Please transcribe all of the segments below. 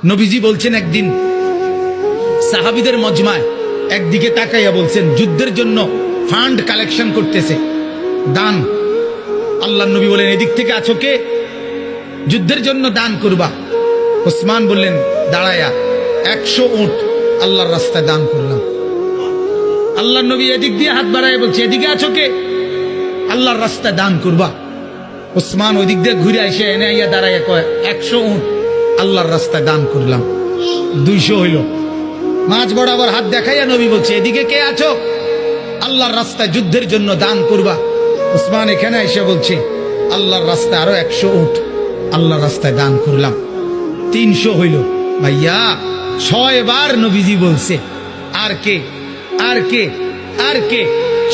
নবীজি বলছেন একদিন সাহাবীদের মজমায় একদিকে তাকাইয়া বলছেন যুদ্ধের জন্য ফান্ড কালেকশন করতেছে, দান। আল্লাহর নবী বলেন এদিক থেকে আছো কে? যুদ্ধের জন্য দান করবা। ওসমান বললেন দাঁড়ায়া 100 উট আল্লাহর রাস্তায় দান করলাম। আল্লাহর নবী এদিক দিয়ে হাত বাড়ায় বলছে এদিকে আছো কে? আল্লাহর রাস্তায় দান করবা। ওসমান ওই দিক দিয়ে ঘুরে এসে এনে আইয়া দাঁড়াইয়া কয় 100 উট আল্লাহর রাস্তায় দান করলাম। 200 হইল। মাঝ বরাবর হাত দেখাইয়া নবী বলছে এদিকে কে আছো? আল্লাহর রাস্তায় যুদ্ধের জন্য দান করবা। ওসমান এখানে এসে বলছে আল্লাহর রাস্তায় আরো 100 উট আল্লাহর রাস্তায় দান করলাম। 300 হইল। ভাইয়া 6 বার নবীজি বলছে আর কে আর কে আর কে?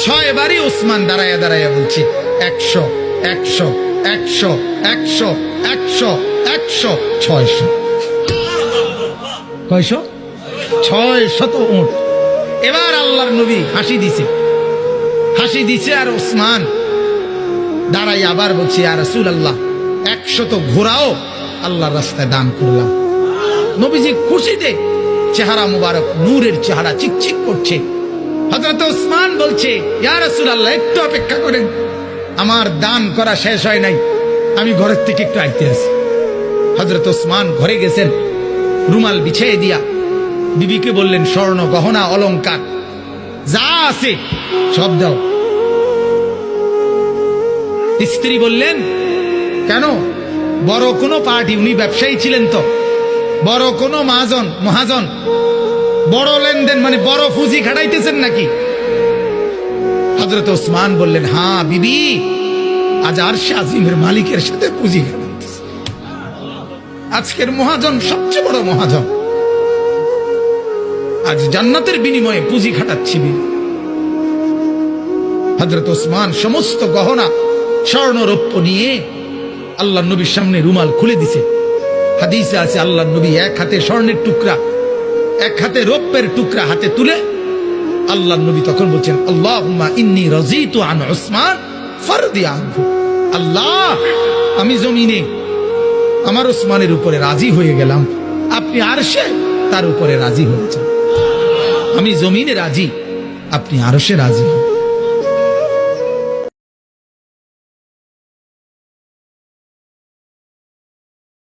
6 বারই ওসমান দাঁড়াইয়া দাঁড়াইয়া বলছে 100 100 100 100 100 100 600। কয়শো? 600 উট। এবার আল্লাহর নবী হাসি দিছে আর ওসমান দাঁড়াই আবার বলছে ইয়া রাসূলুল্লাহ 100 ঘোড়াও আল্লাহর রাস্তায় দান করলাম। নবীজি খুশিতে চেহারা মুবারক নূরের চেহারা চিকচিক করছে। হযরত ওসমান বলছে ইয়া রাসূলুল্লাহ একটু অপেক্ষা করেন, আমার দান করা শেষ হয় নাই, আমি ঘরের থেকে একটু আইতে আছি। হযরত ওসমান ঘরে গেছেন, রুমাল বিছিয়ে দিয়া বিবিকে বললেন স্বর্ণ গহনা অলংকার যা আছে সব দাও। স্ত্রী বললেন কেন? বড় কোনো পার্টি, উনি ব্যবসায়ী ছিলেন তো, বড় কোনো মহাজন বড় লেনদেন মানে বড় পুঁজি খাটাইতেছেন নাকি? হযরত ওসমান বললেন হ্যাঁ বিবি, আজ আরশে আজিমের মালিকের সাথে পুঁজি খাটাইতেছে। আজকের মহাজন সবচেয়ে বড় মহাজন, আজ জান্নাতের বিনিময়ে পুঁজি খাটাচ্ছি বিবি। হযরত ওসমান সমস্ত গহনা স্বর্ণ রৌপ্য নিয়ে আল্লাহর নবীর সামনে রুমাল খুলে দিছে। হাদিসে আছে আল্লাহর নবী এক হাতে স্বর্ণের টুকরা এক হাতে রৌপ্যের টুকরা হাতে তুলে আল্লাহর নবী তখন বলছেন আল্লাহুম্মা ইন্নী রাযীতু আন উসমান ফারদি আনহু। আল্লাহ, আমি জমিনে আমার ওসমানের উপরে রাজি হয়ে গেলাম, আপনি আরশে তার উপরে রাজি হয়েছেন। আমি জমিনে রাজি, আপনি আরশে রাজি হন।